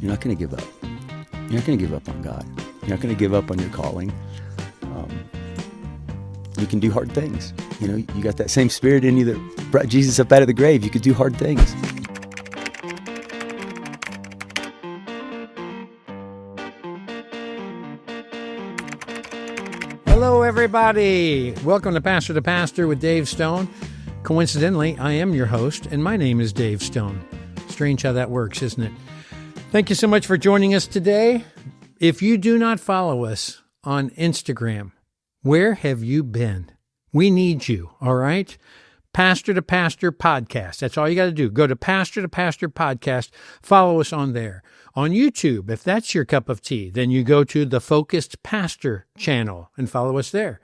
you're not going to give up. You're not going to give up on God. You're not going to give up on your calling. You can do hard things. You know, you got that same spirit in you that brought Jesus up out of the grave. You could do hard things. Hello, everybody. Welcome to Pastor with Dave Stone. Coincidentally, I am your host, and my name is Dave Stone. Strange how that works, isn't it? Thank you so much for joining us today. If you do not follow us on Instagram, where have you been? We need you, all right? Pastor to Pastor Podcast. That's all you got to do. Go to Pastor Podcast. Follow us on there. On YouTube, if that's your cup of tea, then you go to the Focused Pastor channel and follow us there.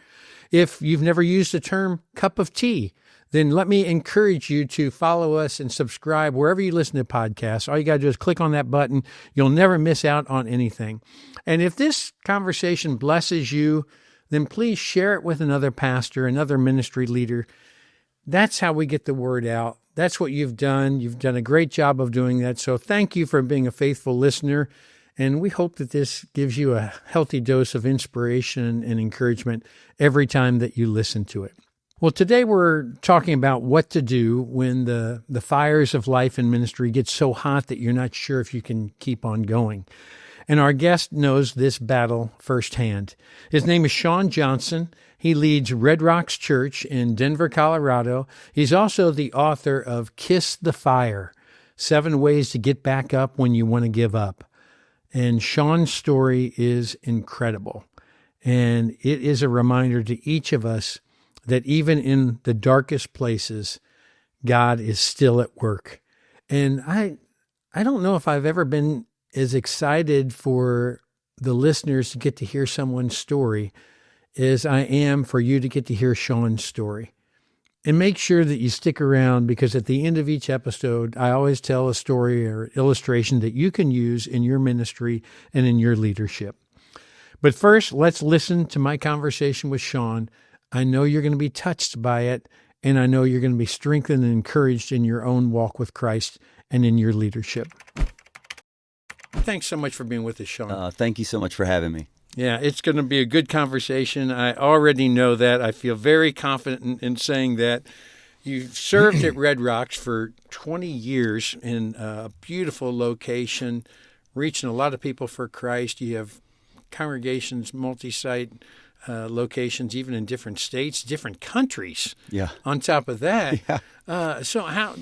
If you've never used the term cup of tea, then let me encourage you to follow us and subscribe wherever you listen to podcasts. All you got to do is click on that button. You'll never miss out on anything. And if this conversation blesses you, then please share it with another pastor, another ministry leader. That's how we get the word out. That's what you've done. You've done a great job of doing that. So thank you for being a faithful listener. And we hope that this gives you a healthy dose of inspiration and encouragement every time that you listen to it. Well, today we're talking about what to do when the fires of life and ministry get so hot that you're not sure if you can keep on going. And our guest knows this battle firsthand. His name is Shawn Johnson. He leads Red Rocks Church in Denver, Colorado. He's also the author of Kiss the Fire, 7 Ways to Get Back Up When You Want to Give Up. And Shawn's story is incredible. And it is a reminder to each of us that even in the darkest places, God is still at work. And I don't know if I've ever been as excited for the listeners to get to hear someone's story as I am for you to get to hear Shawn's story. And make sure that you stick around, because at the end of each episode, I always tell a story or illustration that you can use in your ministry and in your leadership. But first, let's listen to my conversation with Shawn. I know you're going to be touched by it, and I know you're going to be strengthened and encouraged in your own walk with Christ and in your leadership. Thanks so much for being with us, Shawn. Thank you so much for having me. Yeah, it's going to be a good conversation. I already know that. I feel very confident in saying that. You served at Red Rocks for 20 years in a beautiful location, reaching a lot of people for Christ. You have congregations, multi-site locations, even in different states, different countries. Yeah. On top of that. Yeah.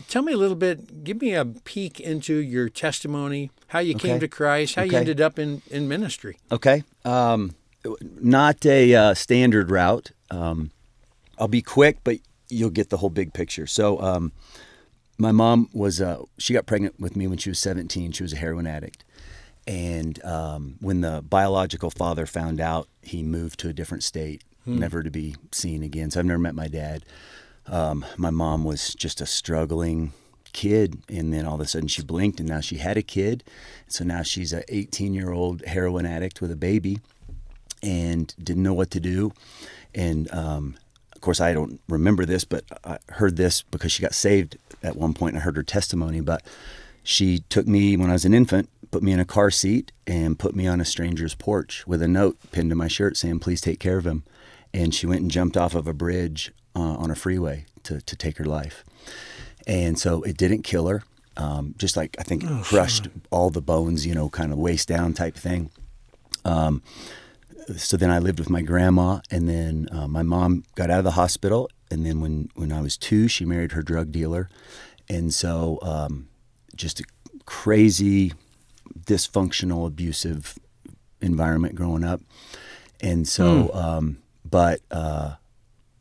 Tell me a little bit, give me a peek into your testimony, how you came to Christ, how you ended up in ministry. Okay. Not a standard route. I'll be quick, but you'll get the whole big picture. So my mom she got pregnant with me when she was 17. She was a heroin addict. And when the biological father found out, he moved to a different state, never to be seen again. So I've never met my dad. My mom was just a struggling kid, and then all of a sudden she blinked, and now she had a kid. So now she's an 18-year-old heroin addict with a baby and didn't know what to do. And of course, I don't remember this, but I heard this because she got saved at one point, and I heard her testimony. But she took me when I was an infant, put me in a car seat, and put me on a stranger's porch with a note pinned to my shirt saying, "Please take care of him." And she went and jumped off of a bridge on a freeway to take her life. And so it didn't kill her, just like I think it crushed all the bones, kind of waist down type thing. So then I lived with my grandma, and then my mom got out of the hospital. And then when I was 2, she married her drug dealer. And so just a crazy, dysfunctional, abusive environment growing up. And so, but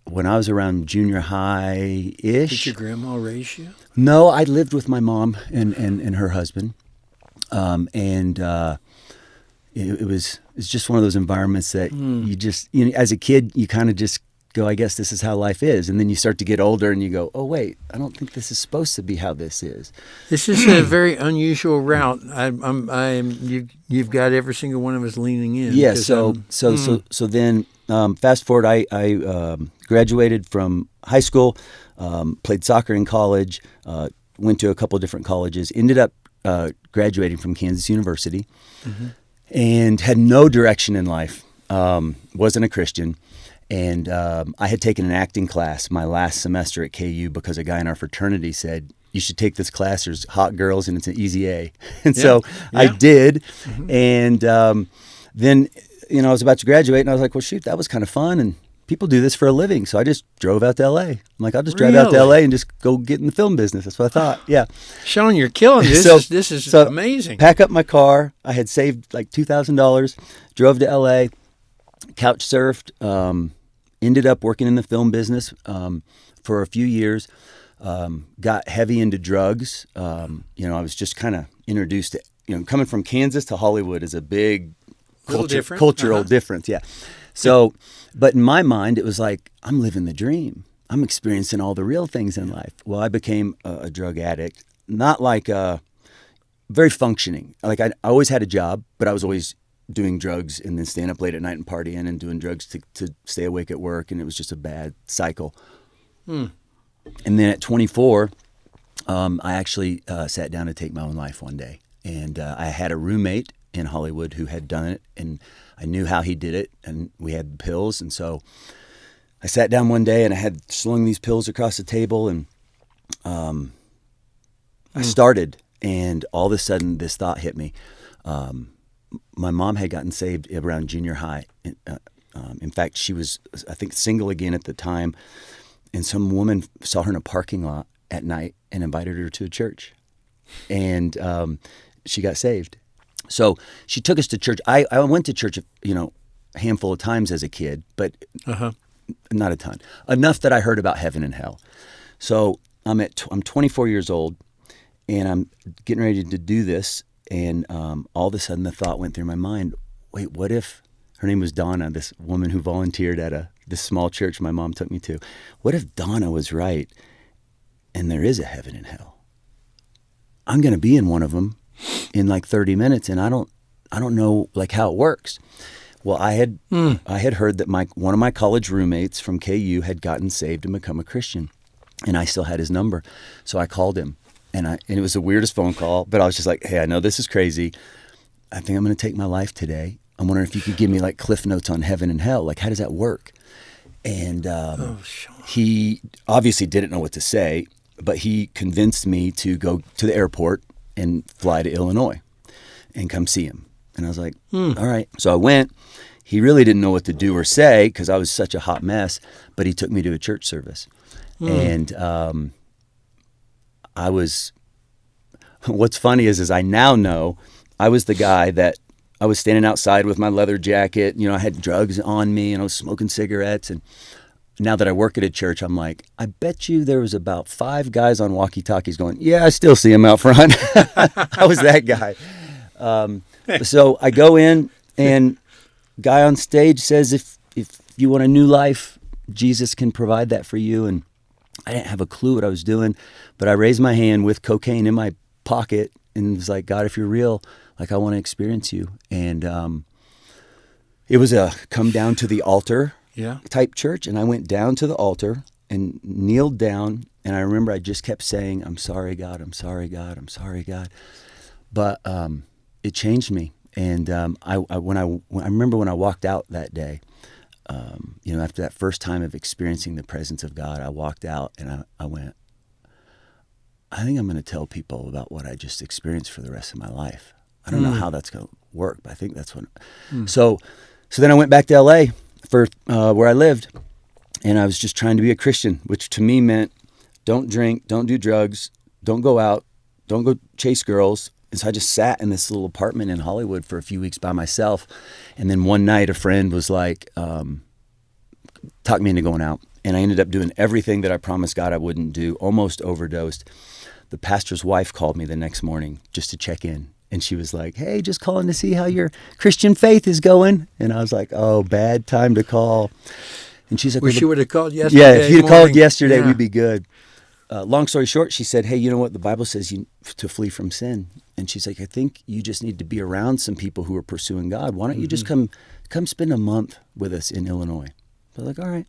when I was around junior high-ish. Did your grandma raise you? No, I lived with my mom and her husband. It's just one of those environments that you just, as a kid, you kind of just go, I guess this is how life is. And then you start to get older and you go, oh, wait, I don't think this is supposed to be how this is. This is a very unusual route. You've got every single one of us leaning in. Yeah. So then fast forward, I graduated from high school, played soccer in college, went to a couple of different colleges, ended up graduating from Kansas University and had no direction in life. Wasn't a Christian. And I had taken an acting class my last semester at KU because a guy in our fraternity said, you should take this class. There's hot girls and it's an easy A. And so I did. And then, I was about to graduate and I was like, well, shoot, that was kind of fun. And people do this for a living. So I just drove out to LA. I'm like, I'll just drive out to LA and just go get in the film business. That's what I thought. Yeah. Shawn, you're killing this. This is amazing. Pack up my car. I had saved like $2,000, drove to LA, couch surfed, ended up working in the film business for a few years, got heavy into drugs. I was just kind of introduced to, coming from Kansas to Hollywood is a big cultural difference. Yeah. So, but in my mind, it was like, I'm living the dream. I'm experiencing all the real things in life. Well, I became a drug addict, not like very functioning. Like I always had a job, but I was always doing drugs and then staying up late at night and partying and doing drugs to stay awake at work. And it was just a bad cycle. And then at 24, I actually sat down to take my own life one day. And I had a roommate in Hollywood who had done it, and I knew how he did it, and we had pills. And so I sat down one day and I had slung these pills across the table, and I started, and all of a sudden this thought hit me. My mom had gotten saved around junior high. In fact, she was, I think, single again at the time, and some woman saw her in a parking lot at night and invited her to a church, and she got saved. So she took us to church. I went to church, a handful of times as a kid, but not a ton. Enough that I heard about heaven and hell. So I'm 24 years old, and I'm getting ready to do this, and all of a sudden the thought went through my mind, wait, what if, her name was Donna, this woman who volunteered at this small church my mom took me to. What if Donna was right, and there is a heaven and hell? I'm going to be in one of them in like 30 minutes, and I don't know like how it works. Well, I had heard that one of my college roommates from KU had gotten saved and become a Christian, and I still had his number. So I called him, and it was the weirdest phone call, but I was just like, hey, I know this is crazy. I think I'm going to take my life today. I'm wondering if you could give me like cliff notes on heaven and hell. Like, how does that work? And he obviously didn't know what to say, but he convinced me to go to the airport and fly to Illinois and come see him. And I was like, all right. So I went. He really didn't know what to do or say because I was such a hot mess, but he took me to a church service. And what's funny is I now know I was the guy that I was standing outside with my leather jacket. I had drugs on me and I was smoking cigarettes. And now that I work at a church, I'm like, I bet you there was about 5 guys on walkie-talkies going, yeah, I still see him out front. I was that guy. So I go in, and guy on stage says, if you want a new life, Jesus can provide that for you. And I didn't have a clue what I was doing, but I raised my hand with cocaine in my pocket and was like, God, if you're real, like, I want to experience you. And it was a come down to the altar type church. And I went down to the altar and kneeled down. And I remember I just kept saying, I'm sorry, God, I'm sorry, God, I'm sorry, God. But it changed me. And I remember when I walked out that day, after that first time of experiencing the presence of God, I walked out and I went, I think I'm going to tell people about what I just experienced for the rest of my life. I don't know how that's going to work, but I think that's what. So then I went back to LA for where I lived, and I was just trying to be a Christian, which to me meant don't drink, don't do drugs, don't go out, don't go chase girls. And so I just sat in this little apartment in Hollywood for a few weeks by myself. And then one night a friend was like, talked me into going out. And I ended up doing everything that I promised God I wouldn't do, almost overdosed. The pastor's wife called me the next morning just to check in. And she was like, hey, just calling to see how your Christian faith is going. And I was like, oh, bad time to call. And she's like, wish you would have called yesterday. Yeah, if you'd called yesterday, we'd be good. Long story short, she said, hey, you know what? The Bible says to flee from sin. And she's like, I think you just need to be around some people who are pursuing God. Why don't you just come spend a month with us in Illinois? I was like, all right.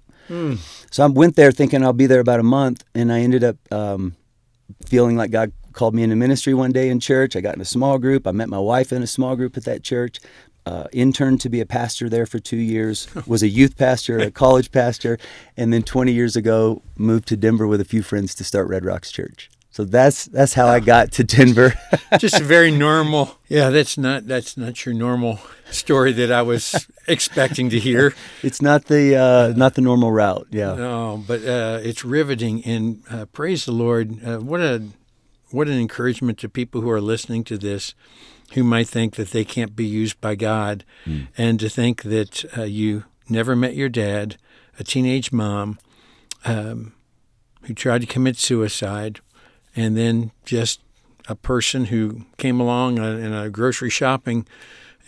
So I went there thinking I'll be there about a month. And I ended up feeling like God called me into ministry one day in church. I got in a small group. I met my wife in a small group at that church. Interned to be a pastor there for 2 years. Was a youth pastor, a college pastor, and then 20 years ago moved to Denver with a few friends to start Red Rocks Church. So that's how I got to Denver. Just a very normal. Yeah, that's not your normal story that I was expecting to hear. It's not the normal route. Yeah. No, but it's riveting, and praise the Lord. What an encouragement to people who are listening to this, who might think that they can't be used by God, and to think that you never met your dad, a teenage mom who tried to commit suicide, and then just a person who came along in a grocery shopping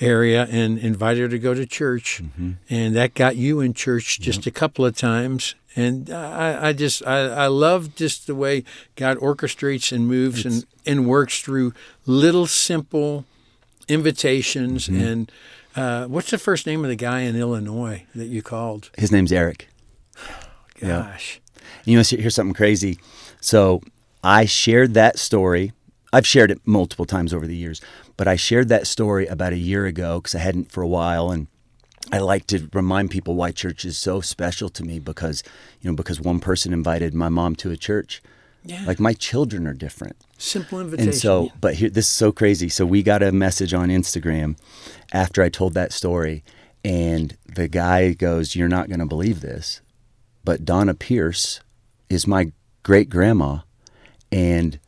area and invited her to go to church, and that got you in church just a couple of times. And I love just the way God orchestrates and moves and works through little simple invitations. And what's the first name of the guy in Illinois that you called? His name's Eric. Gosh. Yeah. You want to hear something crazy? So I shared that story. I've shared it multiple times over the years, but I shared that story about a year ago because I hadn't for a while, and I like to remind people why church is so special to me because one person invited my mom to a church. Yeah. Like my children are different. Simple invitation. And so, but here, this is so crazy. So we got a message on Instagram after I told that story, and the guy goes, "You're not going to believe this, but Donna Pierce is my great grandma, and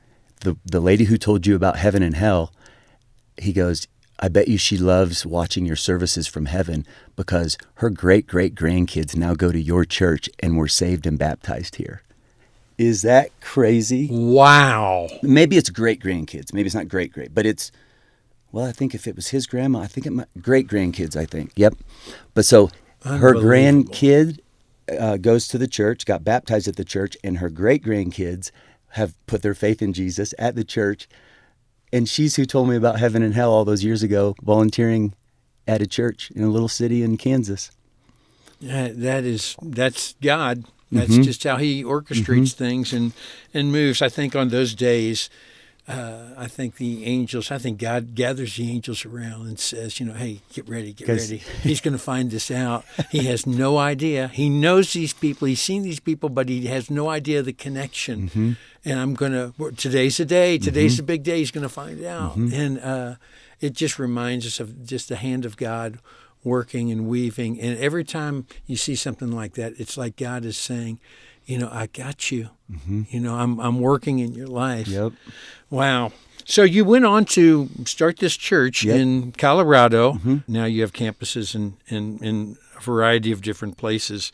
the lady who told you about heaven and hell." He goes, "I bet you she loves watching your services from heaven because her great-great-grandkids now go to your church and were saved and baptized here." Is that crazy? Wow. Maybe it's great-grandkids. Maybe it's not great-great, but it's, well, I think if it was his grandma, I think it might, great-grandkids, I think. Yep. But so her grandkid goes to the church, got baptized at the church, and her great-grandkids have put their faith in Jesus at the church. And she's who told me about heaven and hell all those years ago, volunteering at a church in a little city in Kansas. That's God. That's just how He orchestrates things and moves. I think on those days, I think God gathers the angels around and says, hey, get ready. He's going to find this out. He has no idea. He knows these people. He's seen these people, but he has no idea the connection. And today's the day. Today's the big day. He's going to find out. And it just reminds us of just the hand of God working and weaving. And every time you see something like that, it's like God is saying, I got you. I'm working in your life. Yep. Wow. So you went on to start this church in Colorado. Now you have campuses in a variety of different places.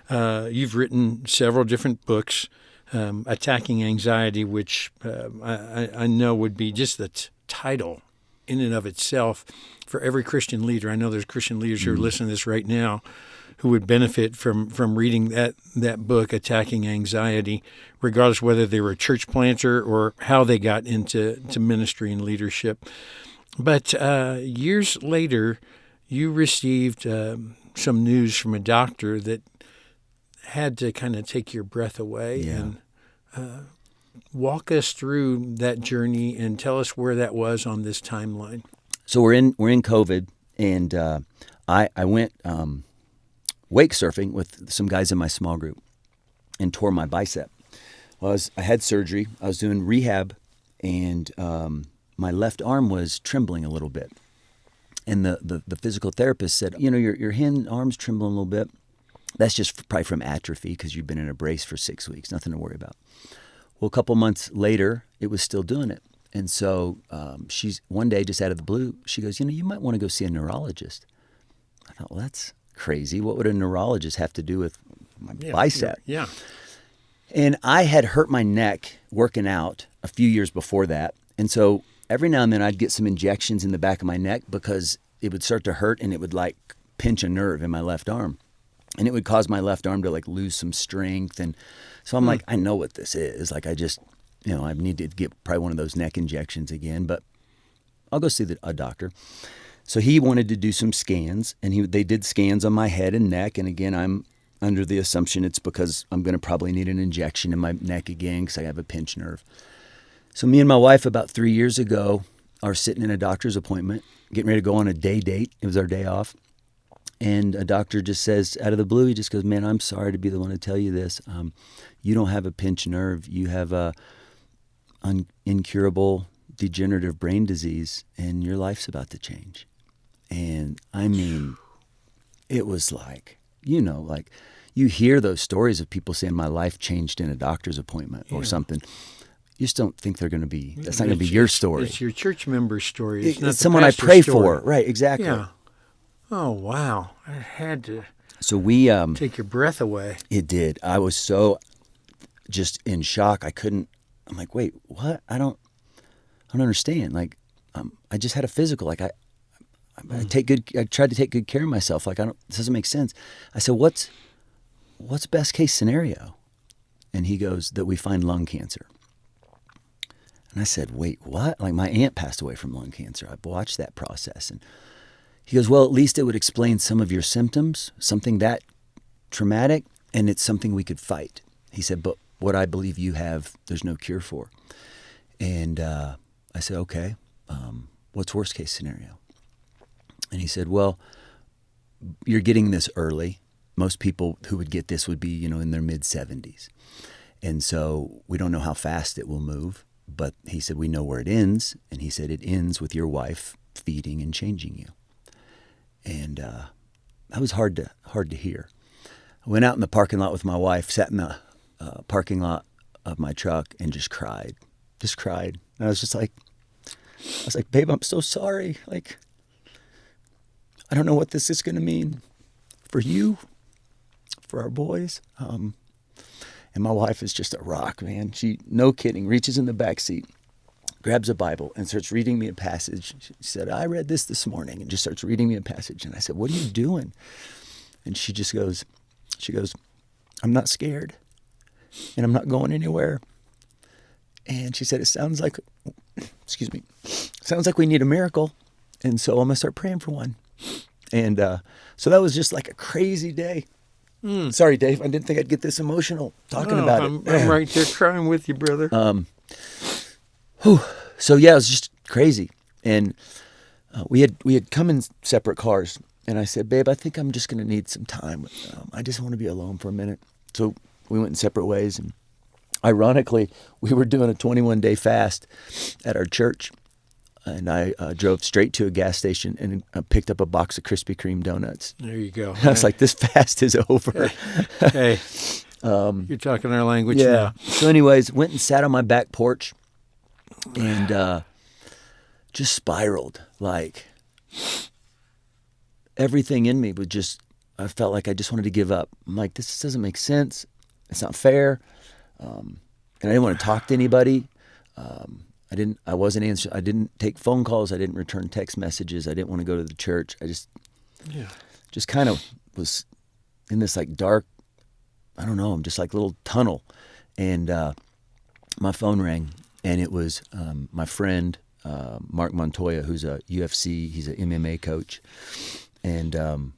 You've written several different books, Attacking Anxiety, which I know would be just the title in and of itself for every Christian leader. I know there's Christian leaders who are listening to this right now who would benefit from reading that book, Attacking Anxiety, regardless whether they were a church planter or how they got into ministry and leadership. But years later, you received some news from a doctor that had to kind of take your breath away. Yeah. And walk us through that journey and tell us where that was on this timeline. So we're in COVID, and I went wake surfing with some guys in my small group and tore my bicep. I had surgery. I was doing rehab, and my left arm was trembling a little bit. And the physical therapist said, your hand arm's trembling a little bit. That's just probably from atrophy because you've been in a brace for 6 weeks. Nothing to worry about. Well, a couple months later, it was still doing it. And so she's one day, just out of the blue, she goes, you might want to go see a neurologist. I thought, well, that's crazy. What would a neurologist have to do with my bicep? Yeah. And I had hurt my neck working out a few years before that. And so every now and then I'd get some injections in the back of my neck because it would start to hurt and it would like pinch a nerve in my left arm. And it would cause my left arm to like lose some strength. And so I'm like, I know what this is. Like I just, I need to get probably one of those neck injections again, but I'll go see a doctor. So he wanted to do some scans, and they did scans on my head and neck. And again, I'm under the assumption it's because I'm going to probably need an injection in my neck again because I have a pinched nerve. So me and my wife about 3 years ago are sitting in a doctor's appointment, getting ready to go on a day date. It was our day off. And a doctor just says, out of the blue, he just goes, man, I'm sorry to be the one to tell you this. You don't have a pinched nerve. You have a incurable degenerative brain disease, and your life's about to change. And I mean, it was like, like you hear those stories of people saying my life changed in a doctor's appointment or something. You just don't think they're going to be, that's not going to be your story. It's your church member's story. It's not it's someone I pray story. for. Right, exactly. Yeah. Oh, wow. I had to So we take your breath away. It did. I was so just in shock. I'm like, wait, what? I don't understand. Like, I just had a physical. Like I tried to take good care of myself. Like, this doesn't make sense. I said, what's best case scenario? And he goes, that we find lung cancer. And I said, wait, what? Like, my aunt passed away from lung cancer. I've watched that process. And he goes, well, at least it would explain some of your symptoms, something that traumatic, and it's something we could fight. He said, but what I believe you have, there's no cure for. And I said, okay, what's worst case scenario? And he said, well, you're getting this early. Most people who would get this would be, in their mid-70s. And so we don't know how fast it will move. But he said, we know where it ends. And he said, it ends with your wife feeding and changing you. And that was hard to hear. I went out in the parking lot with my wife, sat in the parking lot of my truck and just cried. And I was like, babe, I'm so sorry. Like, I don't know what this is going to mean for you, for our boys. And my wife is just a rock, man. She, no kidding, reaches in the back seat, grabs a Bible and starts reading me a passage. She said, I read this morning, and just starts reading me a passage. And I said, what are you doing? And she goes, I'm not scared, and I'm not going anywhere. And she said, it sounds like we need a miracle. And so I'm going to start praying for one. And so that was just like a crazy day. Sorry, Dave, I didn't think I'd get this emotional talking about it. I'm right there crying with you, brother. So yeah, it was just crazy. And we had come in separate cars. And I said, babe, I think I'm just going to need some time. I just want to be alone for a minute. So we went in separate ways. And ironically, we were doing a 21-day fast at our church. And I drove straight to a gas station and picked up a box of Krispy Kreme donuts. There you go. I was like, this fast is over. Hey, you're talking our language now. So anyways, went and sat on my back porch and just spiraled. Like, everything in me was just, I felt like I just wanted to give up. I'm like, this doesn't make sense. It's not fair. And I didn't want to talk to anybody. I didn't take phone calls. I didn't return text messages. I didn't want to go to the church. I just kind of was in this like dark, I don't know, just like little tunnel. And my phone rang, and it was my friend, Mark Montoya, who's a UFC, he's an MMA coach. And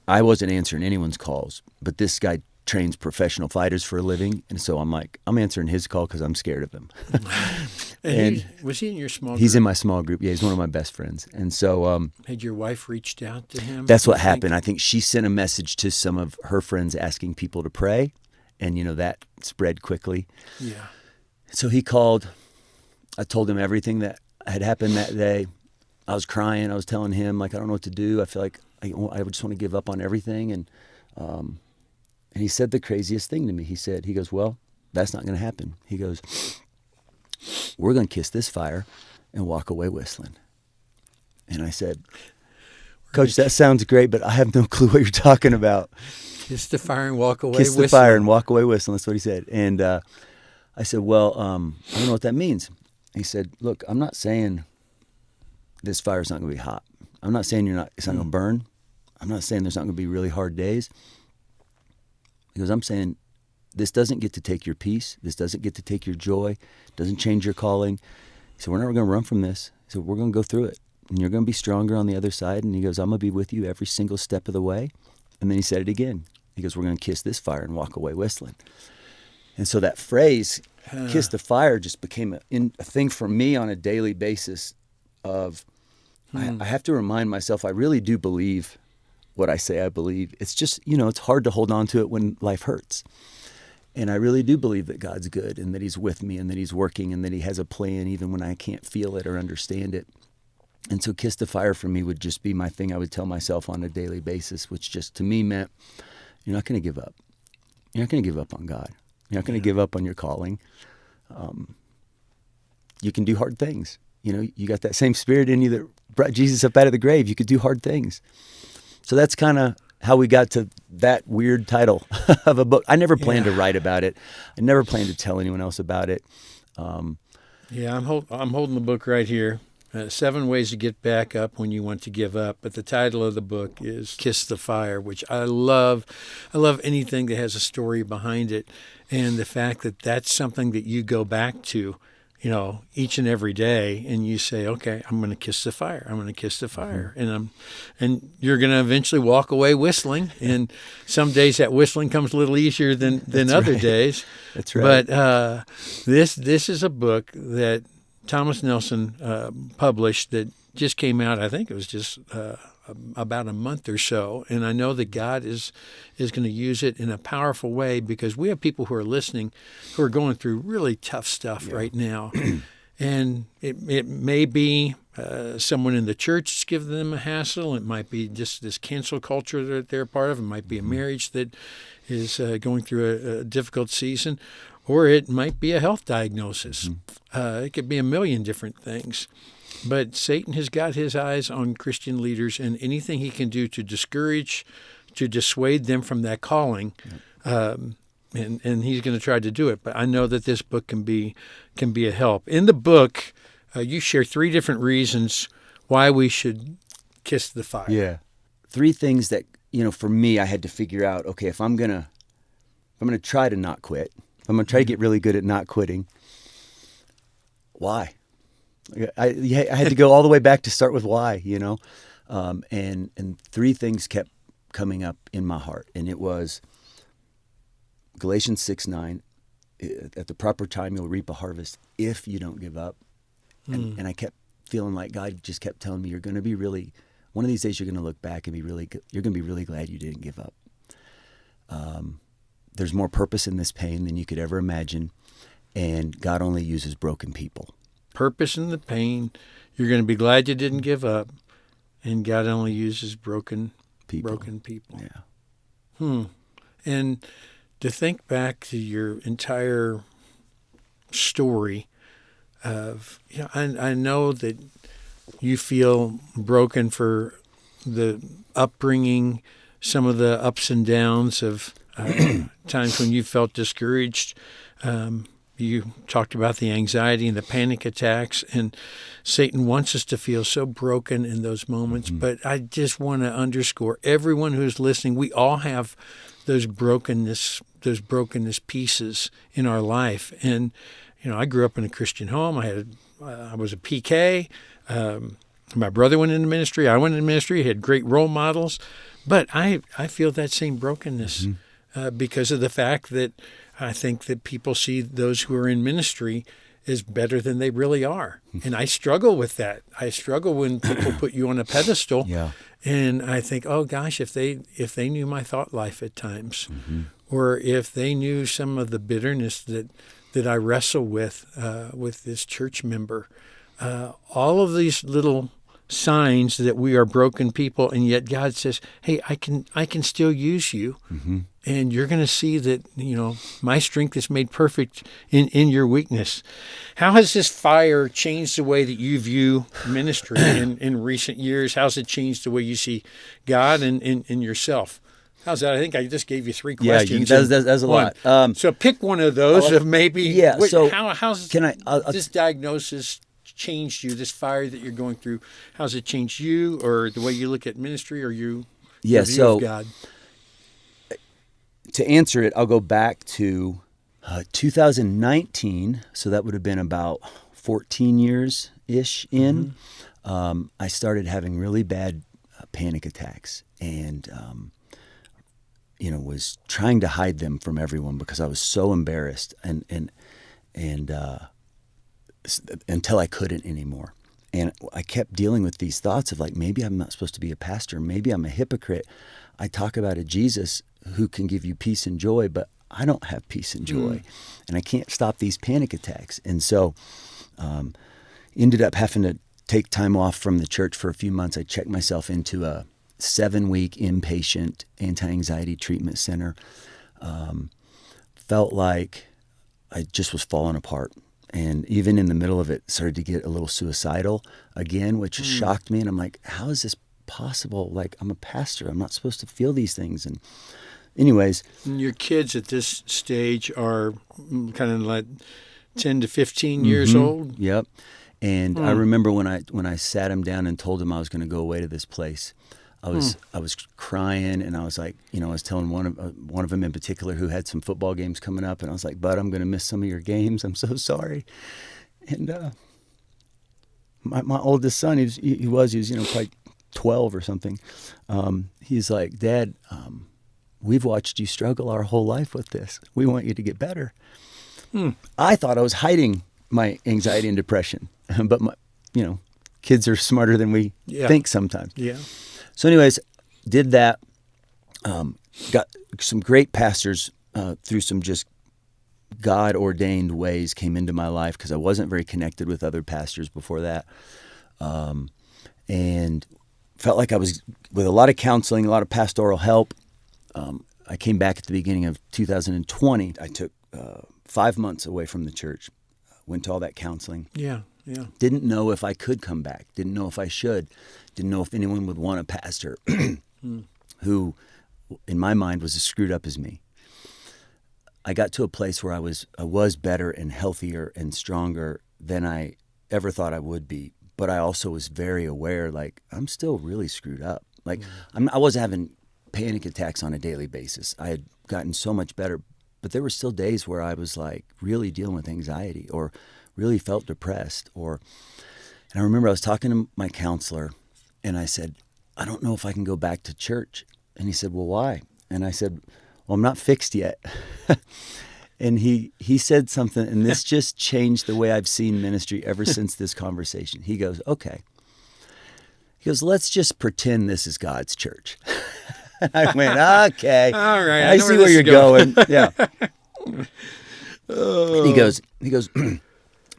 I wasn't answering anyone's calls, but this guy trains professional fighters for a living, and so I'm like, I'm answering his call because I'm scared of him. And was he in your small group? He's in my small group. Yeah, he's one of my best friends. And so had your wife reached out to him? That's what happened. I think she sent a message to some of her friends asking people to pray, and that spread quickly. Yeah. So he called. I told him everything that had happened that day. I was crying. I was telling him, like, I don't know what to do. I feel like I just want to give up on everything. And he said the craziest thing to me. He goes, well, that's not going to happen. He goes, we're going to kiss this fire and walk away whistling. And I said, Coach, that sounds great, but I have no clue what you're talking about. Kiss the fire and walk away whistling. Kiss the fire and walk away whistling. That's what he said. And I said, well, I don't know what that means. He said, look, I'm not saying this fire's not going to be hot. I'm not saying it's not going to burn. I'm not saying there's not going to be really hard days. He goes, I'm saying this doesn't get to take your peace. This doesn't get to take your joy. It doesn't change your calling. He said, we're never going to run from this. He said, we're going to go through it. And you're going to be stronger on the other side. And he goes, I'm going to be with you every single step of the way. And then he said it again. He goes, we're going to kiss this fire and walk away whistling. And so that phrase Kiss the Fire just became a thing for me on a daily basis of, I have to remind myself I really do believe what I say I believe. It's just, it's hard to hold on to it when life hurts. And I really do believe that God's good and that he's with me and that he's working and that he has a plan even when I can't feel it or understand it. And so Kiss the Fire for me would just be my thing I would tell myself on a daily basis, which just to me meant you're not going to give up. You're not going to give up on God. You're not going to give up on your calling. You can do hard things. You got that same spirit in you that brought Jesus up out of the grave. You could do hard things. So that's kind of how we got to that weird title of a book. I never planned to write about it. I never planned to tell anyone else about it. I'm holding the book right here. 7 Ways to Get Back Up When You Want to Give Up. But the title of the book is Kiss the Fire, which I love. I love anything that has a story behind it. And the fact that that's something that you go back to, each and every day, and you say, okay, I'm going to kiss the fire. I'm going to kiss the fire. And you're going to eventually walk away whistling. And some days that whistling comes a little easier than other days. That's right. But this is a book that Thomas Nelson published that just came out. I think it was just about a month or so, and I know that God is going to use it in a powerful way because we have people who are listening who are going through really tough stuff right now, and it may be someone in the church is giving them a hassle. It might be just this cancel culture that they're part of. It might be a marriage that is going through a difficult season, or it might be a health diagnosis. It could be a million different things. But Satan has got his eyes on Christian leaders, and anything he can do to discourage, to dissuade them from that calling, and he's going to try to do it. But I know that this book can be a help. In the book, you share 3 different reasons why we should kiss the fire. Yeah, 3 things that for me I had to figure out. Okay, if I'm gonna try to not quit, if I'm gonna try to get really good at not quitting, why? I had to go all the way back to start with why, and 3 things kept coming up in my heart, and it was Galatians 6:9. At the proper time, you'll reap a harvest if you don't give up. And I kept feeling like God just kept telling me, you're going to be really, one of these days you're going to look back and you're going to be really glad you didn't give up. There's more purpose in this pain than you could ever imagine, and God only uses broken people. Purpose in the pain. You're going to be glad you didn't give up, and God only uses broken people. Yeah. And to think back to your entire story of, I know that you feel broken for the upbringing, some of the ups and downs of times when you felt discouraged. You talked about the anxiety and the panic attacks, and Satan wants us to feel so broken in those moments. But I just want to underscore, everyone who's listening, we all have those brokenness pieces in our life. And I grew up in a Christian home. I was a PK. My brother went into ministry. I went into ministry. I had great role models, but I feel that same brokenness because of the fact that I think that people see those who are in ministry as better than they really are. And I struggle with that. I struggle when people put you on a pedestal. Yeah. And I think, oh gosh, if they knew my thought life at times, or if they knew some of the bitterness that I wrestle with this church member, all of these little signs that we are broken people, and yet God says, hey, I can still use you. And you're going to see that, my strength is made perfect in your weakness. How has this fire changed the way that you view ministry in recent years? How's it changed the way you see God and yourself? How's that? I think I just gave you 3 questions. Yeah, that's a lot. So pick one of those of maybe. Yeah. So how's this diagnosis changed you? This fire that you're going through, how's it changed you, or the way you look at ministry, or your view of God? To answer it, I'll go back to 2019. So that would have been about 14 years-ish in. I started having really bad panic attacks, and was trying to hide them from everyone because I was so embarrassed. And and until I couldn't anymore. And I kept dealing with these thoughts of like, maybe I'm not supposed to be a pastor. Maybe I'm a hypocrite. I talk about a Jesus who can give you peace and joy, but I don't have peace and joy. And I can't stop these panic attacks. And so ended up having to take time off from the church for a few months. I checked myself into a 7-week inpatient anti-anxiety treatment center. Felt like I just was falling apart. And even in the middle of it, started to get a little suicidal again, which shocked me. And I'm like, how is this possible? Like, I'm a pastor. I'm not supposed to feel these things. And anyways. And your kids at this stage are kind of like 10 to 15 years old? Yep. And I remember when I sat him down and told him I was going to go away to this place, I was crying, and I was like, I was telling one of them in particular who had some football games coming up, and I was like, "Bud, I'm going to miss some of your games. I'm so sorry." And my oldest son, he was probably 12 or something. He's like, "Dad, we've watched you struggle our whole life with this. We want you to get better." I thought I was hiding my anxiety and depression, but kids are smarter than we think sometimes. Yeah. So anyways, did that, got some great pastors through some just God-ordained ways came into my life because I wasn't very connected with other pastors before that. And felt like I was, with a lot of counseling, a lot of pastoral help. I came back at the beginning of 2020. I took 5 months away from the church, went to all that counseling. Yeah. Didn't know if I could come back. Didn't know if I should. Didn't know if anyone would want a pastor who, in my mind, was as screwed up as me. I got to a place where I was better and healthier and stronger than I ever thought I would be. But I also was very aware, like, I'm still really screwed up. Like, I wasn't having panic attacks on a daily basis. I had gotten so much better. But there were still days where I was, like, really dealing with anxiety or really felt depressed. And I remember I was talking to my counselor, and I said, I don't know if I can go back to church. And he said, well, why? And I said, well, I'm not fixed yet. And he said something, and this just changed the way I've seen ministry ever since this conversation. He goes, okay. He goes, let's just pretend this is God's church. I went, okay. All right. I see where you're going. Yeah. He goes,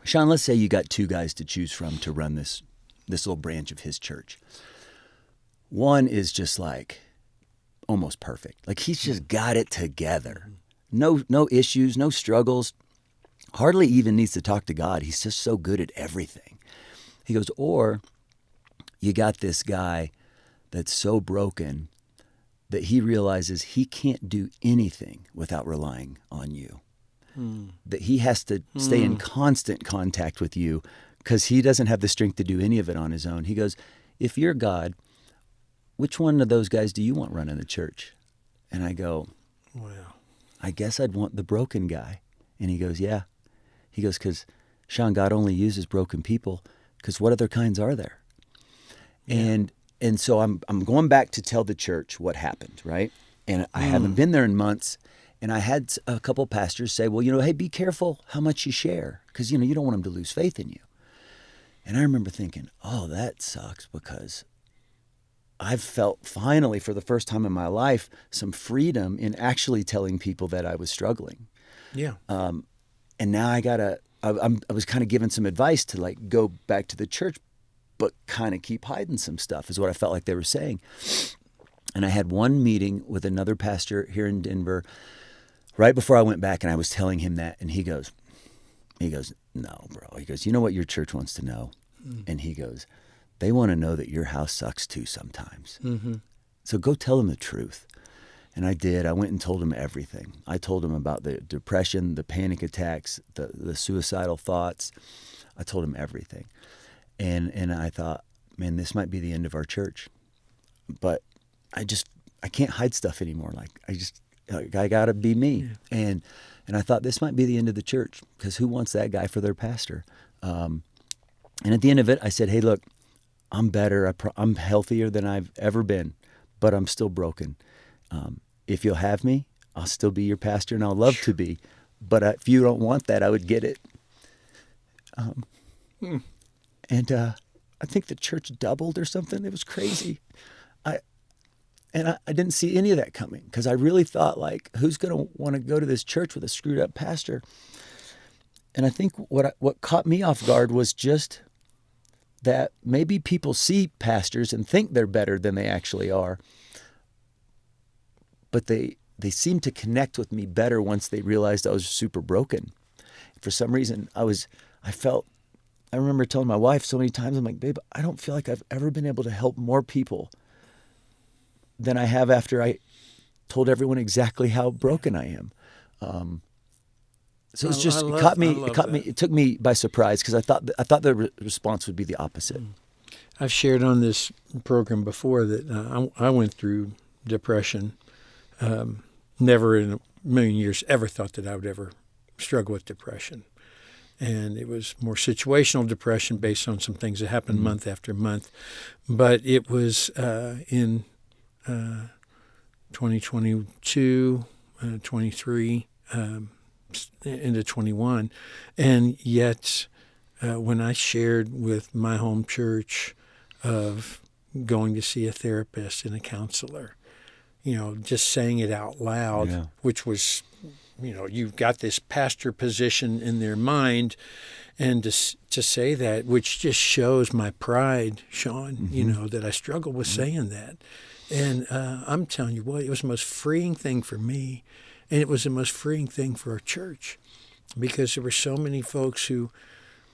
Shawn, let's say you got 2 guys to choose from to run this little branch of his church. One is just like almost perfect. Like, he's just got it together. No issues, no struggles. Hardly even needs to talk to God. He's just so good at everything. He goes, or you got this guy that's so broken that he realizes he can't do anything without relying on you. That he has to stay in constant contact with you because he doesn't have the strength to do any of it on his own. He goes, if you're God, which one of those guys do you want running the church? And I go, well, I guess I'd want the broken guy. And he goes, yeah. He goes, because Shawn, God only uses broken people, because what other kinds are there? Yeah. And so I'm going back to tell the church what happened, right? And I haven't been there in months. And I had a couple pastors say, well, hey, be careful how much you share, because, you don't want them to lose faith in you. And I remember thinking, oh, that sucks, because I've felt finally, for the first time in my life, some freedom in actually telling people that I was struggling. Yeah. And now I was kind of given some advice to, like, go back to the church, but kind of keep hiding some stuff, is what I felt like they were saying. And I had one meeting with another pastor here in Denver right before I went back, and I was telling him that, and he goes, no, bro. He goes, you know what your church wants to know? And he goes, they want to know that your house sucks too sometimes. So go tell them the truth. And I did. I went and told him everything. I told him about the depression, the panic attacks, the suicidal thoughts. I told him everything. And I thought, man, this might be the end of our church. But I can't hide stuff anymore. I got to be me. Yeah. And I thought this might be the end of the church, because who wants that guy for their pastor? And at the end of it, I said, hey, look, I'm better. I'm healthier than I've ever been, but I'm still broken. If you'll have me, I'll still be your pastor, and I'll love to be. but if you don't want that, I would get it. And I think the church doubled or something. It was crazy. I didn't see any of that coming because I really thought, like, who's going to want to go to this church with a screwed up pastor? And I think what caught me off guard was just that maybe people see pastors and think they're better than they actually are. But they seemed to connect with me better once they realized I was super broken. For some reason, I remember telling my wife so many times, I'm like, babe, I don't feel like I've ever been able to help more people than I have after I told everyone exactly how broken I am. So it's just, it took me by surprise because I thought the response would be the opposite. I've shared on this program before that I went through depression. Never in a million years ever thought that I would ever struggle with depression. And it was more situational depression based on some things that happened month after month. But it was in 2022, 23, into 21. And yet when I shared with my home church of going to see a therapist and a counselor, just saying it out loud, which was, you've got this pastor position in their mind, and to say that, which just shows my pride, Shawn, that I struggle with saying that. And I'm telling you what, it was the most freeing thing for me, and it was the most freeing thing for our church, because there were so many folks who,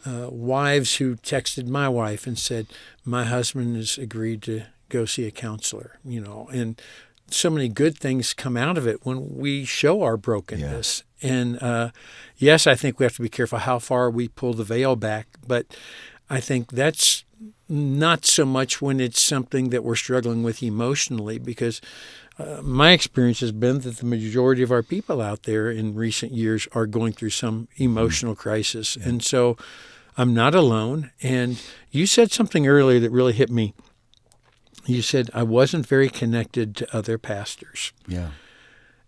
wives who texted my wife and said, my husband has agreed to go see a counselor, and so many good things come out of it when we show our brokenness. Yeah. And yes, I think we have to be careful how far we pull the veil back, but I think that's not so much when it's something that we're struggling with emotionally, because my experience has been that the majority of our people out there in recent years are going through some emotional crisis. Yeah. And so I'm not alone. And you said something earlier that really hit me. You said, I wasn't very connected to other pastors. Yeah.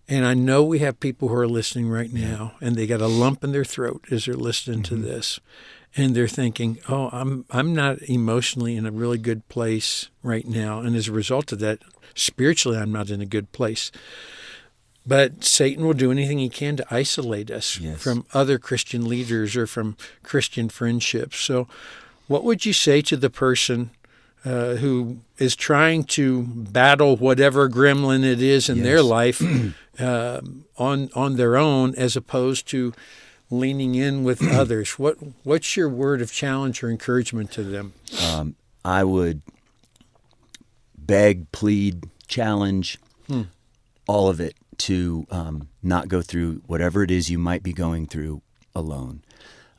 And I know we have people who are listening right now, and they got a lump in their throat as they're listening to this. And they're thinking, oh, I'm not emotionally in a really good place right now. And as a result of that, spiritually, I'm not in a good place. But Satan will do anything he can to isolate us from other Christian leaders or from Christian friendships. So what would you say to the person who is trying to battle whatever gremlin it is in their life on their own, as opposed to leaning in with others? What's your word of challenge or encouragement to them? I would beg, plead, challenge, all of it to not go through whatever it is you might be going through alone.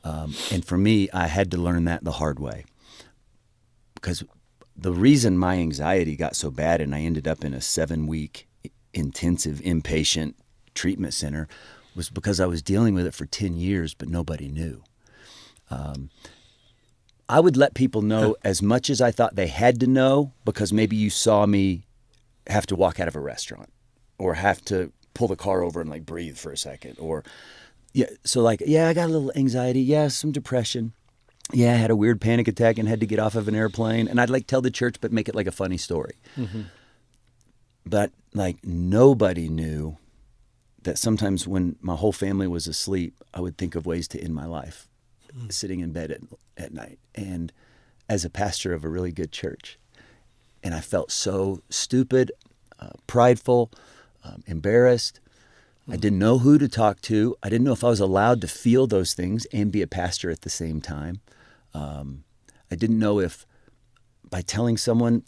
And for me, I had to learn that the hard way, because the reason my anxiety got so bad and I ended up in a 7-week intensive inpatient treatment center was because I was dealing with it for 10 years, but nobody knew. I would let people know as much as I thought they had to know, because maybe you saw me have to walk out of a restaurant or have to pull the car over and like breathe for a second, or I got a little anxiety, some depression. Yeah, I had a weird panic attack and had to get off of an airplane. And I'd like tell the church, but make it like a funny story. Mm-hmm. But like nobody knew that sometimes when my whole family was asleep, I would think of ways to end my life, sitting in bed at night, and as a pastor of a really good church. And I felt so stupid, prideful, embarrassed. I didn't know who to talk to. I didn't know if I was allowed to feel those things and be a pastor at the same time. I didn't know if by telling someone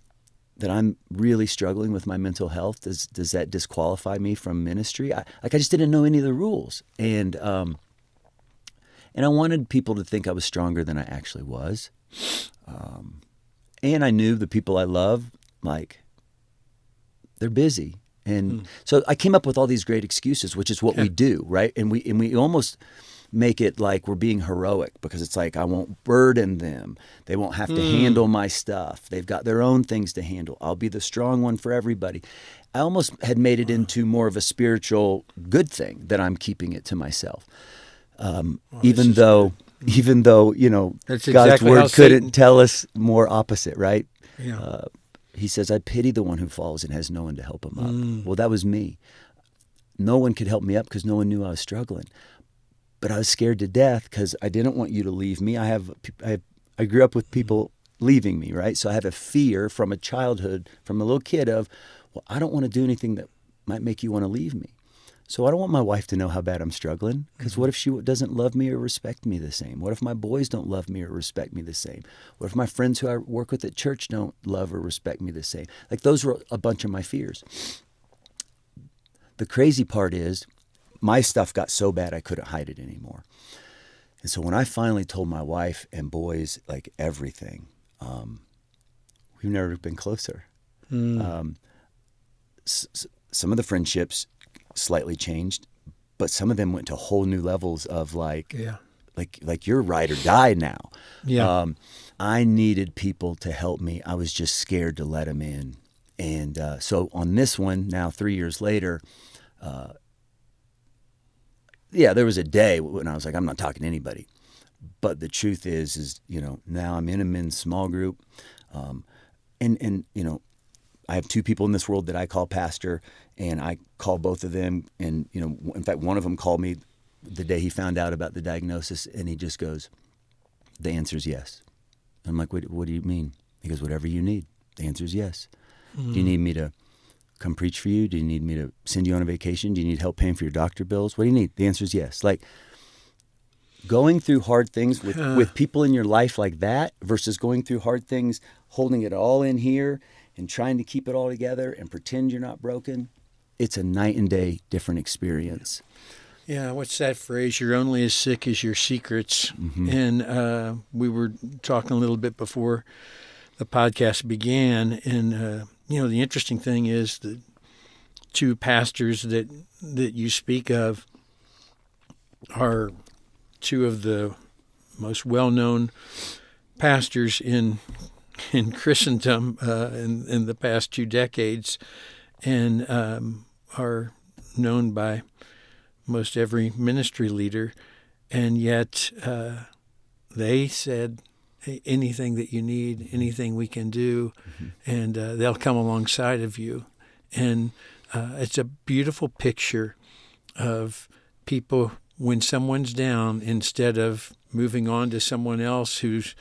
that I'm really struggling with my mental health, does that disqualify me from ministry? I just didn't know any of the rules. And I wanted people to think I was stronger than I actually was. And I knew the people I love, like, they're busy. And so I came up with all these great excuses, which is what we do, right? And we almost, make it like we're being heroic, because it's like I won't burden them. They won't have to handle my stuff. They've got their own things to handle. I'll be the strong one for everybody. I almost had made it into more of a spiritual good thing that I'm keeping it to myself. Even though, That's God's exactly word how couldn't Satan- tell us more opposite, right? Yeah. He says, I pity the one who falls and has no one to help him up. Well, that was me. No one could help me up because no one knew I was struggling. But I was scared to death because I didn't want you to leave me. I grew up with people leaving me, right? So I have a fear from a childhood, from a little kid of, well, I don't want to do anything that might make you want to leave me. So I don't want my wife to know how bad I'm struggling, because what if she doesn't love me or respect me the same? What if my boys don't love me or respect me the same? What if my friends who I work with at church don't love or respect me the same? Like, those were a bunch of my fears. The crazy part is my stuff got so bad I couldn't hide it anymore. And so when I finally told my wife and boys like everything, we've never been closer. Some of the friendships slightly changed, but some of them went to whole new levels of like you're ride or die now. Yeah. I needed people to help me. I was just scared to let them in. And so on this one, now 3 years later, there was a day when I was like, I'm not talking to anybody. But the truth is now I'm in a men's small group. And I have two people in this world that I call pastor, and I call both of them. And, in fact, one of them called me the day he found out about the diagnosis, and he just goes, the answer is yes. I'm like, what do you mean? He goes, whatever you need. The answer is yes. Do you need me to come preach for you? Do you need me to send you on a vacation? Do you need help paying for your doctor bills? What do you need? The answer is yes. Like, going through hard things with people in your life like that versus going through hard things, holding it all in here and trying to keep it all together and pretend you're not broken, it's a night and day different experience. Yeah, what's that phrase? You're only as sick as your secrets. Mm-hmm. And we were talking a little bit before the podcast began, and the interesting thing is the two pastors that you speak of are two of the most well-known pastors in Christendom in the past 2 decades, and are known by most every ministry leader, and yet they said, hey, anything that you need, anything we can do, and they'll come alongside of you. And it's a beautiful picture of people when someone's down, instead of moving on to someone else who's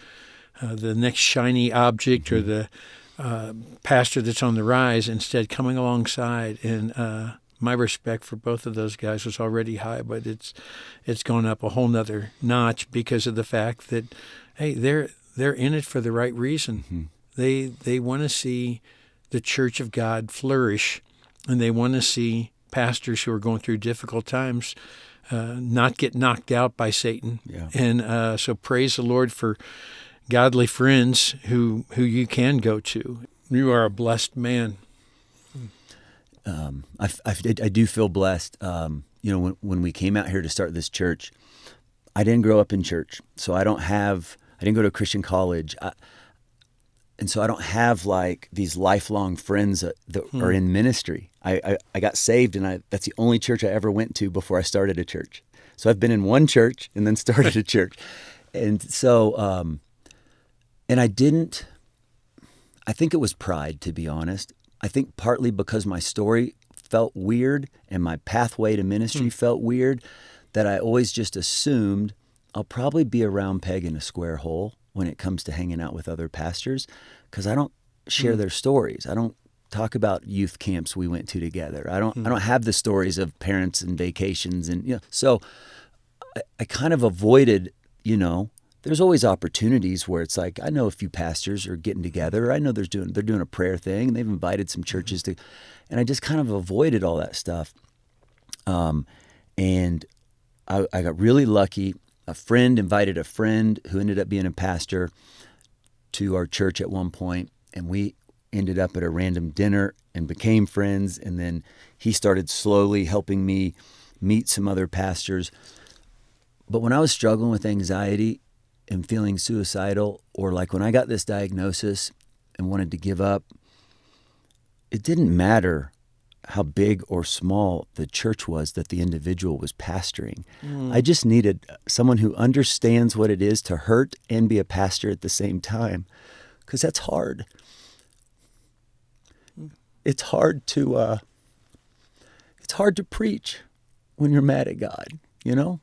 the next shiny object or the pastor that's on the rise, instead coming alongside. And my respect for both of those guys was already high, but it's gone up a whole nother notch because of the fact that, hey, they're in it for the right reason. Mm-hmm. They want to see the Church of God flourish, and they want to see pastors who are going through difficult times not get knocked out by Satan. Yeah. And so praise the Lord for godly friends who you can go to. You are a blessed man. I do feel blessed. When we came out here to start this church, I didn't grow up in church, so I didn't go to a Christian college. And so I don't have like these lifelong friends that are in ministry. I got saved, and that's the only church I ever went to before I started a church. So I've been in one church and then started a church. And so, and I think it was pride, to be honest. I think partly because my story felt weird and my pathway to ministry felt weird, that I always just assumed I'll probably be a round peg in a square hole when it comes to hanging out with other pastors, because I don't share their stories. I don't talk about youth camps we went to together. I don't have the stories of parents and vacations, and so I kind of avoided. There's always opportunities where it's like, I know a few pastors are getting together. I know they're doing a prayer thing, and they've invited some churches to, and I just kind of avoided all that stuff. And I got really lucky. A friend invited a friend who ended up being a pastor to our church at one point, and we ended up at a random dinner and became friends. And then he started slowly helping me meet some other pastors. But when I was struggling with anxiety and feeling suicidal, or like when I got this diagnosis and wanted to give up, it didn't matter how big or small the church was that the individual was pastoring. I just needed someone who understands what it is to hurt and be a pastor at the same time, because that's hard. It's hard to preach when you're mad at God, you know?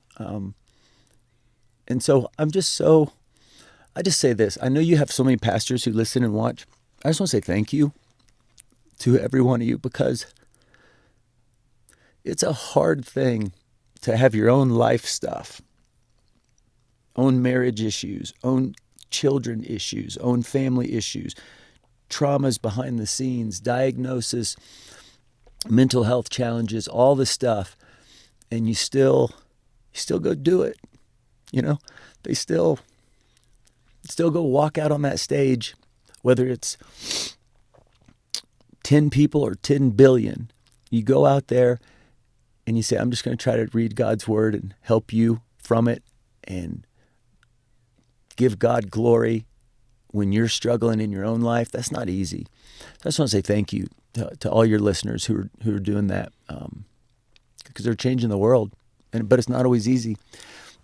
And so I just say this. I know you have so many pastors who listen and watch. I just want to say thank you to every one of you, because it's a hard thing to have your own life stuff, own marriage issues, own children issues, own family issues, traumas behind the scenes, diagnosis, mental health challenges, all the stuff, and you still go do it. You know, they still go walk out on that stage, whether it's 10 people or 10 billion. You go out there and you say, I'm just going to try to read God's word and help you from it and give God glory when you're struggling in your own life. That's not easy. I just want to say thank you to all your listeners who are doing that, because they're changing the world, but it's not always easy.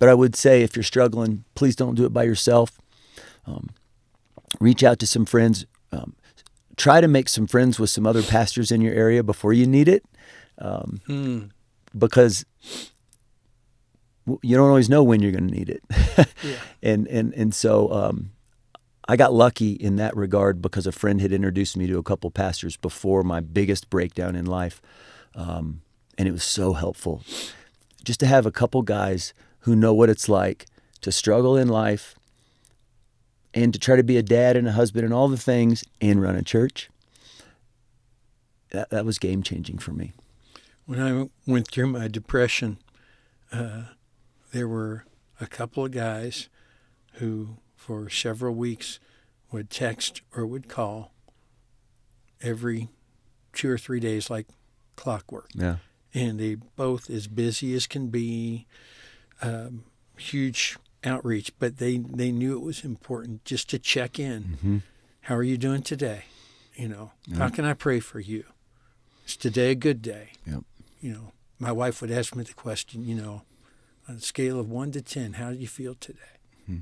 But I would say, if you're struggling, please don't do it by yourself. Reach out to some friends. Try to make some friends with some other pastors in your area before you need it, because you don't always know when you're going to need it. Yeah. And so I got lucky in that regard, because a friend had introduced me to a couple pastors before my biggest breakdown in life, and it was so helpful just to have a couple guys who know what it's like to struggle in life and to try to be a dad and a husband and all the things and run a church. That was game-changing for me. When I went through my depression, there were a couple of guys who, for several weeks, would text or would call every 2 or 3 days like clockwork. Yeah. And they both as busy as can be, huge outreach, but they knew it was important just to check in. Mm-hmm. How are you doing today? You know, how can I pray for you? Is today a good day? Yep. You know, my wife would ask me the question, you know, on a scale of 1 to 10, how do you feel today? Mm-hmm.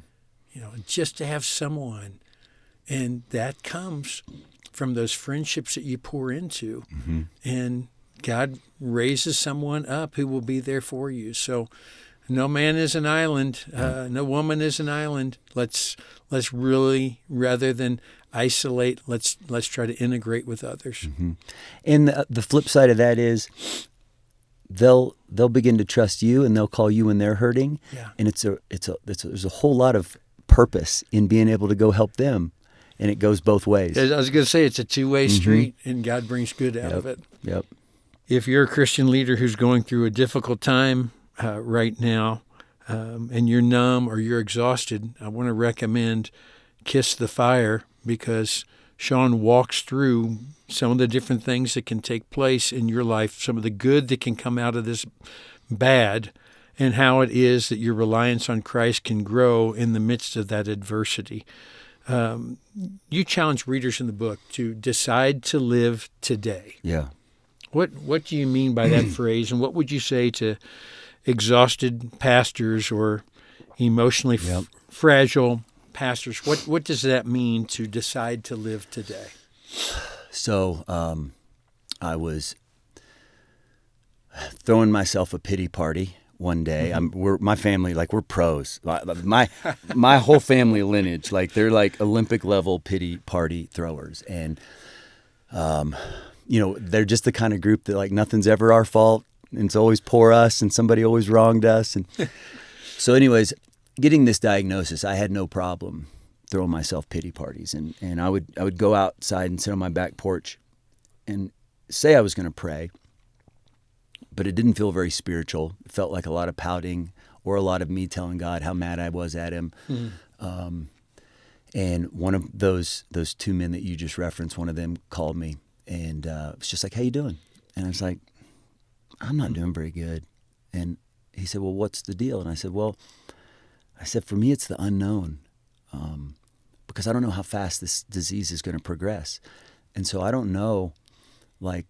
You know, just to have someone, and that comes from those friendships that you pour into, mm-hmm. and God raises someone up who will be there for you. So no man is an island. No woman is an island. Let's really, rather than isolate, let's try to integrate with others. Mm-hmm. And the flip side of that is they'll begin to trust you, and they'll call you when they're hurting. Yeah. And there's a whole lot of purpose in being able to go help them, and it goes both ways. I was going to say, it's a two-way street, and God brings good out of it. Yep. If you're a Christian leader who's going through a difficult time right now, and you're numb or you're exhausted, I want to recommend Kiss the Fire, because Shawn walks through some of the different things that can take place in your life, some of the good that can come out of this bad, and how it is that your reliance on Christ can grow in the midst of that adversity. You challenge readers in the book to decide to live today. Yeah. What do you mean by that phrase, and what would you say to exhausted pastors or emotionally fragile pastors? What does that mean to decide to live today? So I was throwing myself a pity party one day. Mm-hmm. My family, like, we're pros. My whole family lineage, like, they're like Olympic level pity party throwers, and you know, they're just the kind of group that, like, nothing's ever our fault, and it's always poor us, and somebody always wronged us. And so anyways, getting this diagnosis, I had no problem throwing myself pity parties. And I would go outside and sit on my back porch and say I was going to pray, but it didn't feel very spiritual. It felt like a lot of pouting or a lot of me telling God how mad I was at him. Mm-hmm. And one of those two men that you just referenced, one of them called me, and was just like, "How you doing?" And I was like, "I'm not doing very good." And he said, well, what's the deal? And I said, for me, it's the unknown, because I don't know how fast this disease is going to progress. And so I don't know what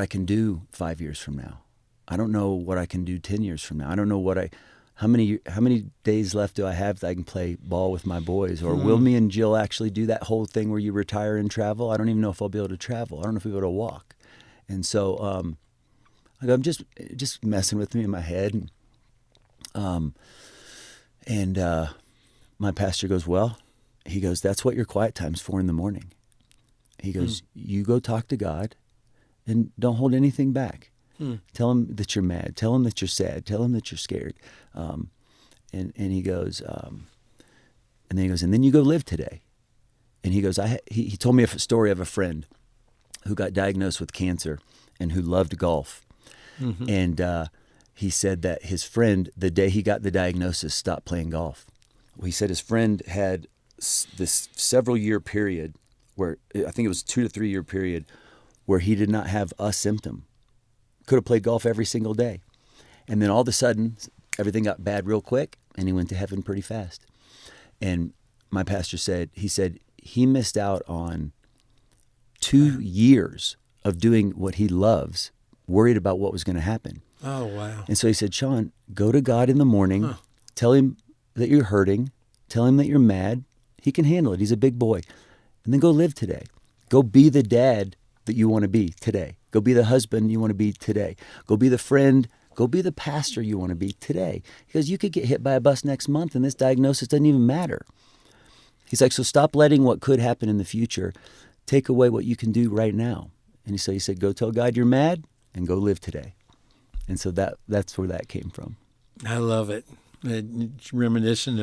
I can do 5 years from now. I don't know what I can do 10 years from now. I don't know how many days left do I have that I can play ball with my boys? Or will me and Jill actually do that whole thing where you retire and travel? I don't even know if I'll be able to travel. I don't know if we'll be able to walk. And so I'm just messing with me in my head. And my pastor goes, he goes, that's what your quiet time's for in the morning. He goes, you go talk to God and don't hold anything back. Tell him that you're mad. Tell him that you're sad. Tell him that you're scared. And he goes, and then you go live today. And he goes, he told me a story of a friend who got diagnosed with cancer and who loved golf. Mm-hmm. And he said that his friend, the day he got the diagnosis, stopped playing golf. Well, he said his friend had this several year period where, I think it was 2 to 3 year period, where he did not have a symptom. Could have played golf every single day. And then all of a sudden, everything got bad real quick, and he went to heaven pretty fast. And my pastor said he missed out on 2 years of doing what he loves, worried about what was going to happen. Oh, wow. And so he said, Shawn, go to God in the morning, tell him that you're hurting, tell him that you're mad. He can handle it. He's a big boy. And then go live today. Go be the dad that you want to be today. Go be the husband you want to be today. Go be the friend. Go be the pastor you want to be today. Because you could get hit by a bus next month and this diagnosis doesn't even matter. He's like, so stop letting what could happen in the future take away what you can do right now. And so he said, go tell God you're mad and go live today. And so that's where that came from. I love it. It's reminiscent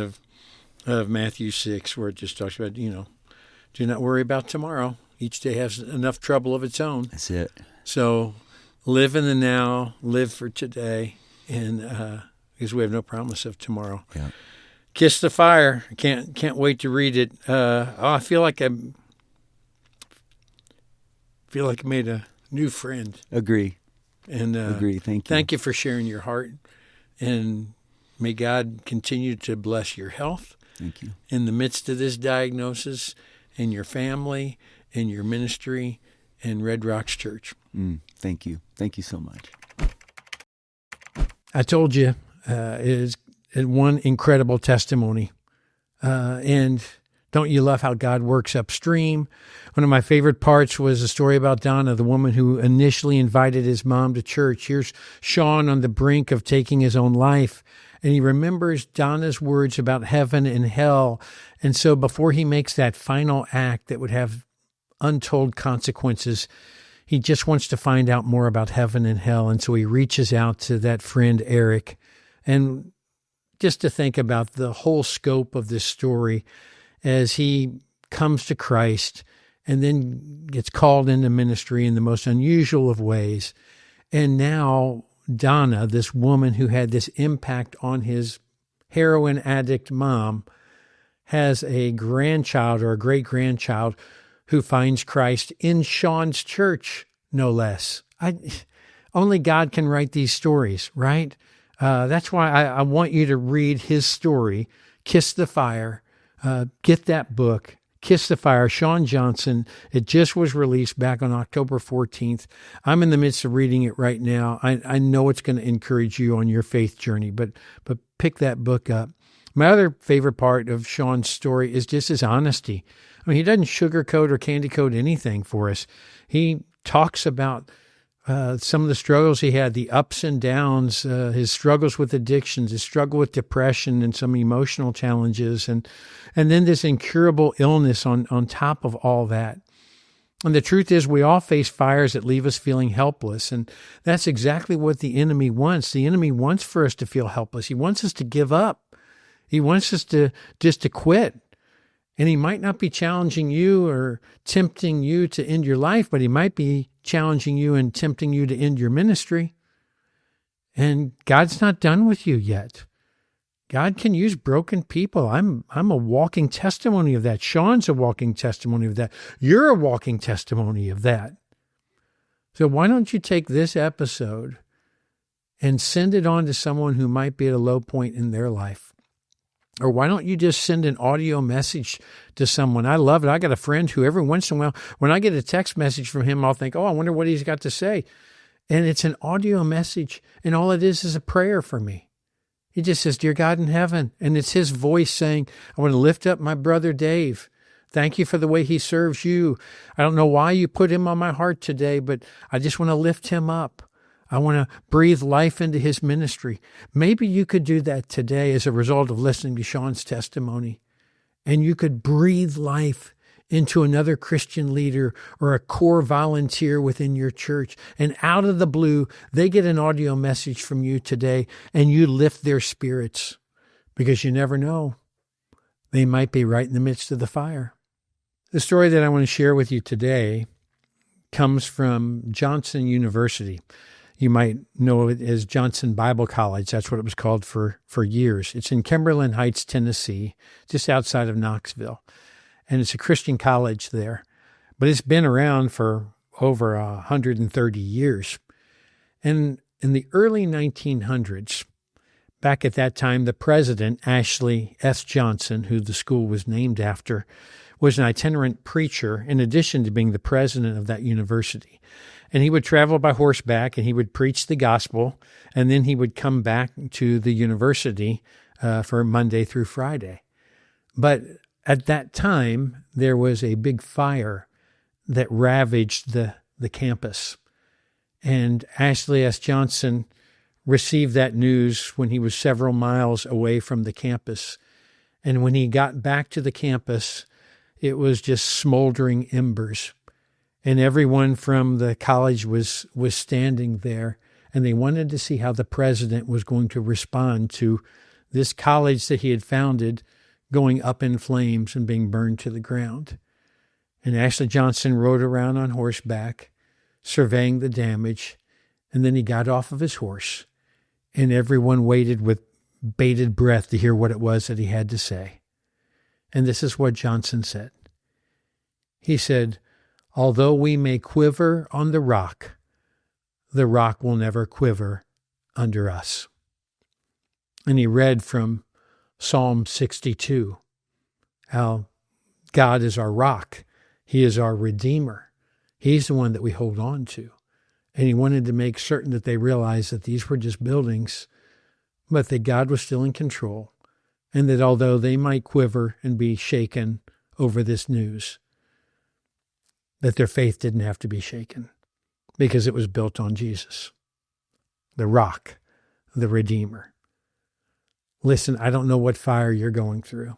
of Matthew 6, where it just talks about, do not worry about tomorrow. Each day has enough trouble of its own. That's it. So live in the now, live for today, and because we have no promise of tomorrow. Yeah. Kiss the Fire. Can't wait to read it. I feel like I made a new friend. Agree. And agree. Thank you. Thank you for sharing your heart, and may God continue to bless your health. Thank you. In the midst of this diagnosis, in your family, in your ministry, in Red Rocks Church. Thank you. Thank you so much. I told you it is one incredible testimony. And don't you love how God works upstream? One of my favorite parts was a story about Donna, the woman who initially invited his mom to church. Here's Shawn on the brink of taking his own life, and he remembers Donna's words about heaven and hell. And so before he makes that final act that would have untold consequences, he just wants to find out more about heaven and hell. And so he reaches out to that friend, Eric. And just to think about the whole scope of this story as he comes to Christ and then gets called into ministry in the most unusual of ways. And now Donna, this woman who had this impact on his heroin addict mom, has a grandchild or a great-grandchild who finds Christ in Shawn's church, no less. Only God can write these stories, right? That's why I want you to read his story, Kiss the Fire. Get that book, Kiss the Fire, Shawn Johnson. It just was released back on October 14th. I'm in the midst of reading it right now. I know it's going to encourage you on your faith journey, but pick that book up. My other favorite part of Shawn's story is just his honesty. I mean, he doesn't sugarcoat or candy coat anything for us. He talks about some of the struggles he had, the ups and downs, his struggles with addictions, his struggle with depression and some emotional challenges, and then this incurable illness on top of all that. And the truth is, we all face fires that leave us feeling helpless, and that's exactly what the enemy wants. The enemy wants for us to feel helpless. He wants us to give up. He wants us to quit. And he might not be challenging you or tempting you to end your life, but he might be challenging you and tempting you to end your ministry. And God's not done with you yet. God can use broken people. I'm a walking testimony of that. Shawn's a walking testimony of that. You're a walking testimony of that. So why don't you take this episode and send it on to someone who might be at a low point in their life. Or why don't you just send an audio message to someone? I love it. I got a friend who every once in a while, when I get a text message from him, I'll think, oh, I wonder what he's got to say. And it's an audio message, and all it is a prayer for me. He just says, Dear God in heaven, and it's his voice saying, I want to lift up my brother Dave. Thank you for the way he serves you. I don't know why you put him on my heart today, but I just want to lift him up. I want to breathe life into his ministry. Maybe you could do that today as a result of listening to Shawn's testimony. And you could breathe life into another Christian leader or a core volunteer within your church. And out of the blue, they get an audio message from you today, and you lift their spirits, because you never know. They might be right in the midst of the fire. The story that I want to share with you today comes from Johnson University. You might know it as Johnson Bible College. That's what it was called for years. It's in Kimberlin Heights, Tennessee, just outside of Knoxville. And it's a Christian college there. But it's been around for over 130 years. And in the early 1900s, back at that time, the president, Ashley S. Johnson, who the school was named after, was an itinerant preacher in addition to being the president of that university. And he would travel by horseback, and he would preach the gospel, and then he would come back to the university for Monday through Friday. But at that time, there was a big fire that ravaged the campus. And Ashley S. Johnson received that news when he was several miles away from the campus. And when he got back to the campus, it was just smoldering embers. And everyone from the college was standing there, and they wanted to see how the president was going to respond to this college that he had founded going up in flames and being burned to the ground. And Ashley Johnson rode around on horseback, surveying the damage, and then he got off of his horse, and everyone waited with bated breath to hear what it was that he had to say. And this is what Johnson said. He said, although we may quiver on the rock will never quiver under us. And he read from Psalm 62, how God is our rock. He is our Redeemer. He's the one that we hold on to. And he wanted to make certain that they realized that these were just buildings, but that God was still in control, and that although they might quiver and be shaken over this news, that their faith didn't have to be shaken because it was built on Jesus, the rock, the Redeemer. Listen, I don't know what fire you're going through.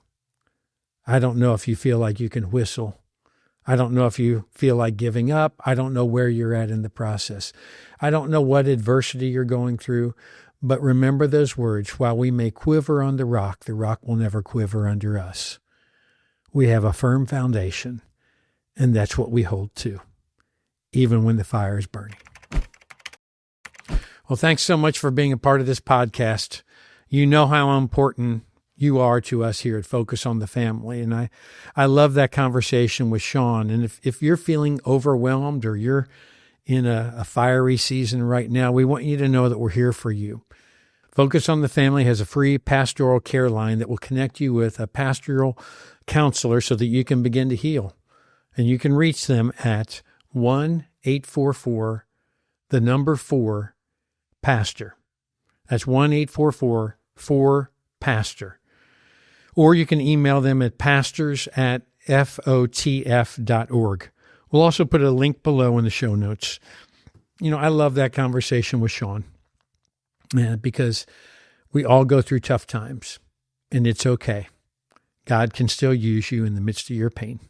I don't know if you feel like you can whistle. I don't know if you feel like giving up. I don't know where you're at in the process. I don't know what adversity you're going through, but remember those words, while we may quiver on the rock will never quiver under us. We have a firm foundation, and that's what we hold to, even when the fire is burning. Well, thanks so much for being a part of this podcast. You know how important you are to us here at Focus on the Family. And I love that conversation with Shawn. And if you're feeling overwhelmed or you're in a fiery season right now, we want you to know that we're here for you. Focus on the Family has a free pastoral care line that will connect you with a pastoral counselor so that you can begin to heal. And you can reach them at 1-844-4-PASTOR. That's 1-844-4-PASTOR. Or you can email them at pastors@fotf.org. We'll also put a link below in the show notes. You know, I love that conversation with Shawn because we all go through tough times, and it's okay. God can still use you in the midst of your pain.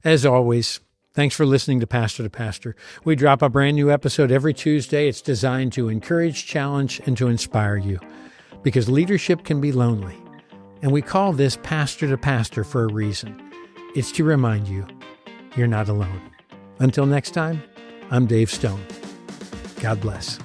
As always, thanks for listening to Pastor to Pastor. We drop a brand new episode every Tuesday. It's designed to encourage, challenge, and to inspire you because leadership can be lonely. And we call this Pastor to Pastor for a reason. It's to remind you, you're not alone. Until next time, I'm Dave Stone. God bless.